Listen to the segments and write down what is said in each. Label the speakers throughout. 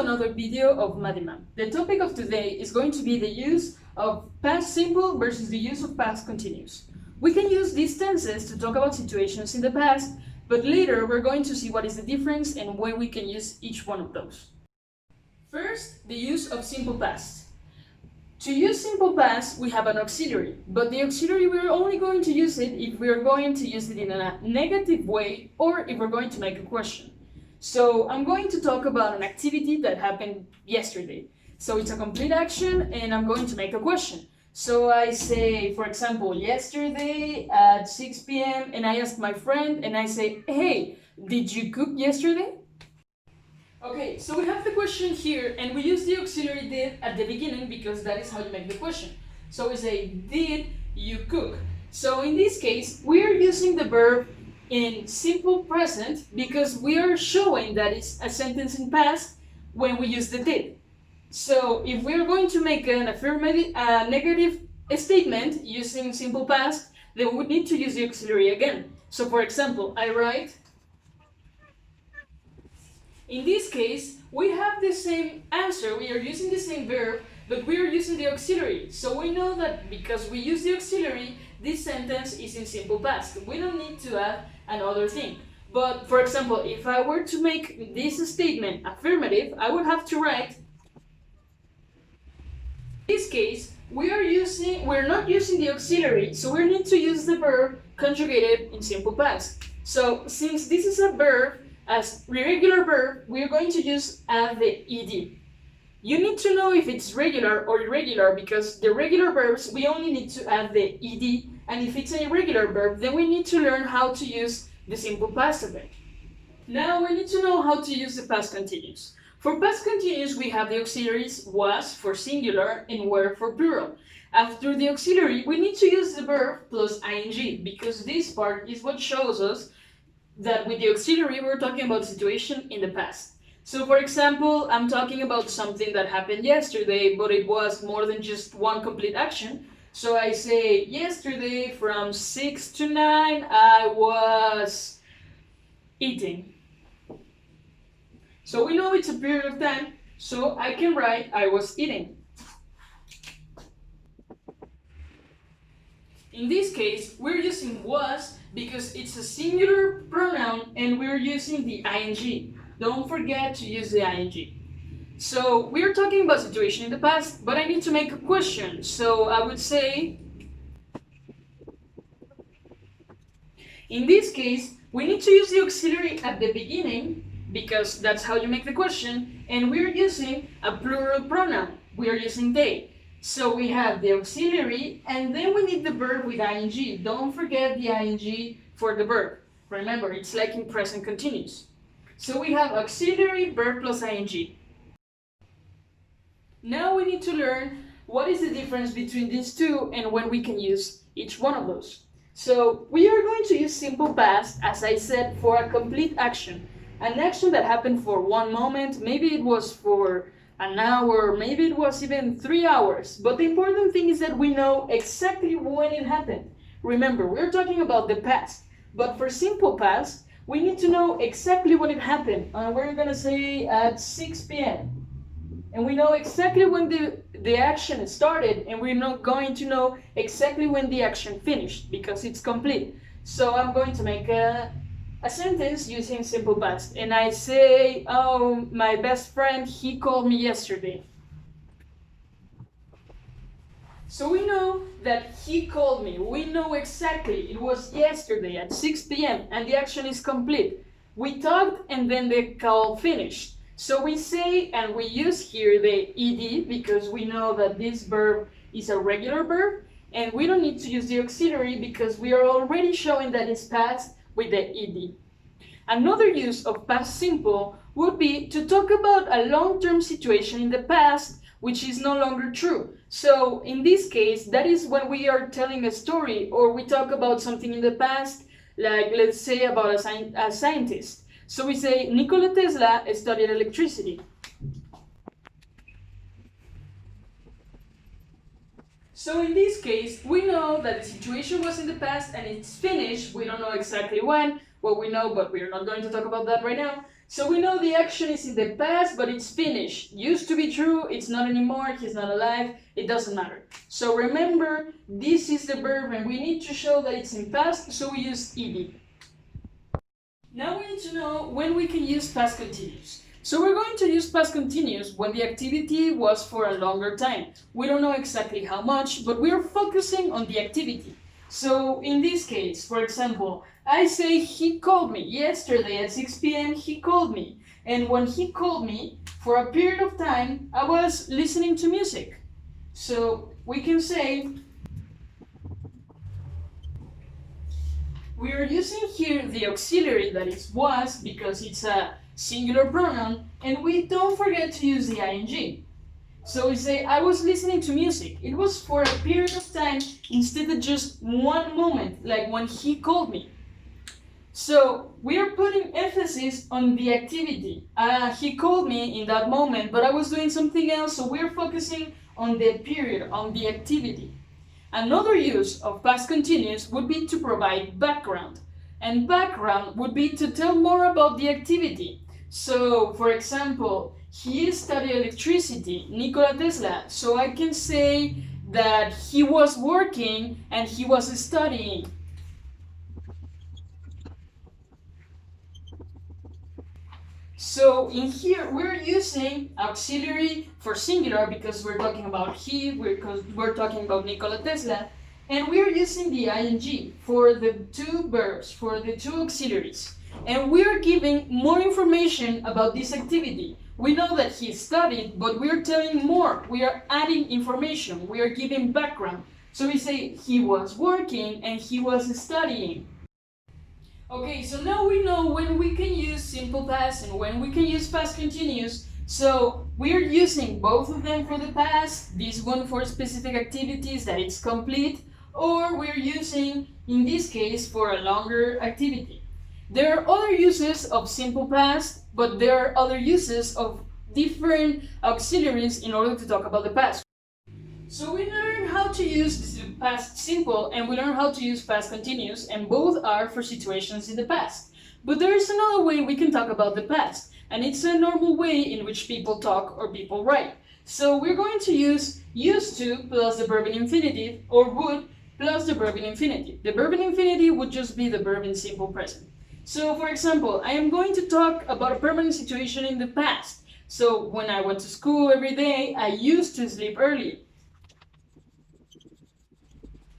Speaker 1: to another video of MADIMAM. The topic of today is going to be the use of past simple versus the use of past continuous. We can use these tenses to talk about situations in the past, but later we're going to see what is the difference and when we can use each one of those. First, the use of simple past. To use simple past, we have an auxiliary, but the auxiliary we're only going to use it if we're going to use it in a negative way or if we're going to make a question. So I'm going to talk about an activity that happened yesterday. So it's a complete action and I'm going to make a question. So I say, for example, yesterday at 6 p.m. and I ask my friend and I say, hey, did you cook yesterday? Okay, so we have the question here and we use the auxiliary did at the beginning because that is how you make the question. So we say, did you cook? So in this case, we are using the verb in simple present because we are showing that it's a sentence in past when we use the did. So if we are going to make an affirmative, negative statement using simple past, then we would need to use the auxiliary again. So for example, I write, in this case, we have the same answer, we are using the same verb, but we are using the auxiliary. So we know that because we use the auxiliary, this sentence is in simple past. We don't need to add another thing. But for example, if I were to make this statement affirmative, I would have to write, in this case, we're not using the auxiliary, so we need to use the verb conjugated in simple past. So since this is a verb, as irregular verb, we are going to use add the ed. You need to know if it's regular or irregular because the regular verbs, we only need to add the ed, and if it's an irregular verb, then we need to learn how to use the simple past of it. Now we need to know how to use the past continuous. For past continuous, we have the auxiliaries was for singular and were for plural. After the auxiliary, we need to use the verb plus ing because this part is what shows us that with the auxiliary, we're talking about a situation in the past. So for example, I'm talking about something that happened yesterday, but it was more than just one complete action. So I say, yesterday from 6 to 9, I was eating. So we know it's a period of time, so I can write, I was eating. In this case, we're using was because it's a singular pronoun and we're using the ing. Don't forget to use the ing. So we're talking about situation in the past, but I need to make a question. So I would say, in this case, we need to use the auxiliary at the beginning because that's how you make the question, and we're using a plural pronoun. We are using they. So we have the auxiliary, and then we need the verb with ing. Don't forget the ing for the verb. Remember, it's like in present continuous. So we have auxiliary, verb plus ing. Now we need to learn what is the difference between these two and when we can use each one of those. So we are going to use simple past, as I said, for a complete action. An action that happened for one moment, maybe it was for an hour, maybe it was even 3 hours. But the important thing is that we know exactly when it happened. Remember, we're talking about the past. But for simple past, we need to know exactly when it happened. We're going to say at 6 p.m. And we know exactly when the action started, and we're not going to know exactly when the action finished because it's complete. So I'm going to make a sentence using simple past, and I say, oh, my best friend, he called me yesterday. So we know that he called me. We know exactly it was yesterday at 6 p.m. and the action is complete. We talked and then the call finished. So we say, and we use here the ed because we know that this verb is a regular verb, and we don't need to use the auxiliary because we are already showing that it's past with the ed. Another use of past simple would be to talk about a long-term situation in the past which is no longer true. So in this case, that is when we are telling a story or we talk about something in the past, like let's say about a scientist. So we say, Nikola Tesla studied electricity. So in this case, we know that the situation was in the past and it's finished. We don't know exactly when. Well, we know, but we're not going to talk about that right now. So we know the action is in the past, but it's finished. Used to be true, it's not anymore, he's not alive, it doesn't matter. So remember, this is the verb and we need to show that it's in past, so we use ed. Now we need to know when we can use past continuous. So we're going to use past continuous when the activity was for a longer time. We don't know exactly how much, but we're focusing on the activity. So in this case, for example, I say he called me. Yesterday at 6 p.m. he called me. And when he called me, for a period of time, I was listening to music. So we can say, we are using here the auxiliary that is was because it's a singular pronoun, and we don't forget to use the ing. So we say, I was listening to music. It was for a period of time instead of just one moment, like when he called me. So we are putting emphasis on the activity. He called me in that moment, but I was doing something else, so we're focusing on the period, on the activity. Another use of past continuous would be to provide background. And background would be to tell more about the activity. So, for example, he studied electricity, Nikola Tesla. So I can say that he was working and he was studying. So in here we're using auxiliary for singular because we're talking about he, because we're talking about Nikola Tesla, and we're using the ing for the two verbs, for the two auxiliaries. And we're giving more information about this activity. We know that he studied, but we're telling more. We are adding information. We are giving background. So we say he was working and he was studying. Okay, so now we know when we can use simple past and when we can use past continuous. So we're using both of them for the past, this one for specific activities that it's complete, or we're using, in this case, for a longer activity. There are other uses of simple past, but there are other uses of different auxiliaries in order to talk about the past. So we learn how to use past simple and we learn how to use past continuous, and both are for situations in the past. But there is another way we can talk about the past, and it's a normal way in which people talk or people write. So we're going to use used to plus the verb in infinitive, or would plus the verb in infinitive. The verb in infinitive would just be the verb in simple present. So for example, I am going to talk about a permanent situation in the past. So when I went to school every day, I used to sleep early.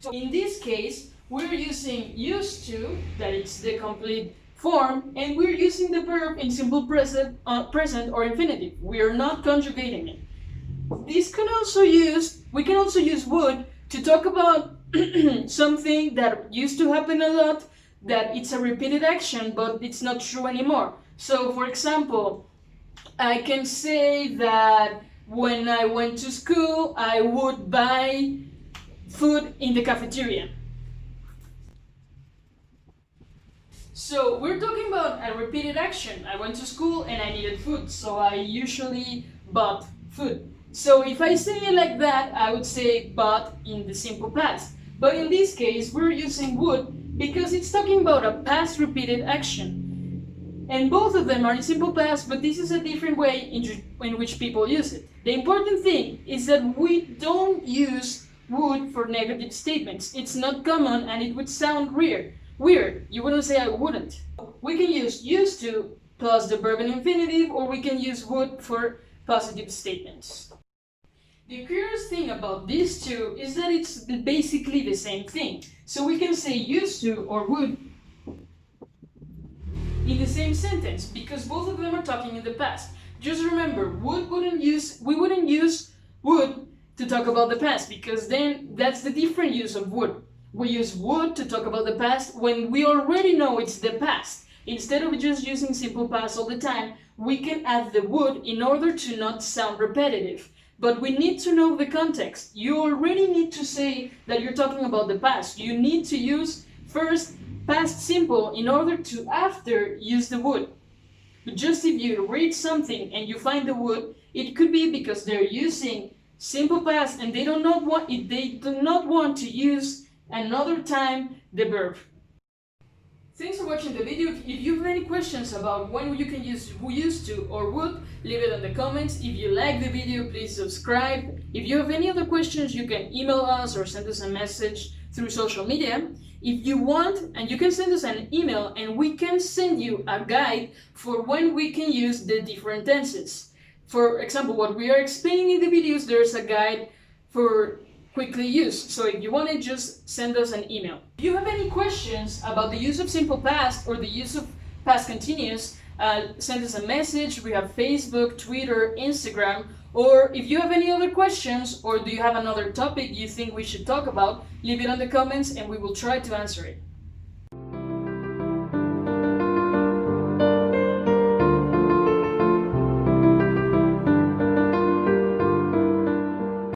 Speaker 1: So in this case, we're using used to, that is the complete form, and we're using the verb in simple present or infinitive. We are not conjugating it. We can also use would to talk about something that used to happen a lot, that it's a repeated action, but it's not true anymore. So for example, I can say that when I went to school, I would buy food in the cafeteria. So we're talking about a repeated action. I went to school and I needed food, so I usually bought food. So if I say it like that, I would say bought in the simple past. But in this case, we're using would because it's talking about a past repeated action. And both of them are in simple past, but this is a different way in which people use it. The important thing is that we don't use would for negative statements. It's not common and it would sound weird. You wouldn't say I wouldn't. We can use used to plus the verb in infinitive, or we can use would for positive statements. The curious thing about these two is that it's basically the same thing. So we can say used to or would in the same sentence because both of them are talking in the past. Just remember, we wouldn't use would to talk about the past because then that's the different use of would. We use would to talk about the past when we already know it's the past. Instead of just using simple past all the time, we can add the would in order to not sound repetitive. But we need to know the context. You already need to say that you're talking about the past. You need to use first past simple in order to after use the would. But just if you read something and you find the would, it could be because they're using simple past and they do not want to use another time the verb. Thanks for watching the video. If you have any questions about when you can use who used to or would, leave it in the comments. If you like the video, please subscribe. If you have any other questions, you can email us or send us a message through social media. If you want, and you can send us an email and we can send you a guide for when we can use the different tenses. For example, what we are explaining in the videos, there's a guide for quickly use. So if you want it, just send us an email. If you have any questions about the use of simple past or the use of past continuous, send us a message. We have Facebook, Twitter, Instagram, or if you have any other questions or do you have another topic you think we should talk about, leave it in the comments and we will try to answer it.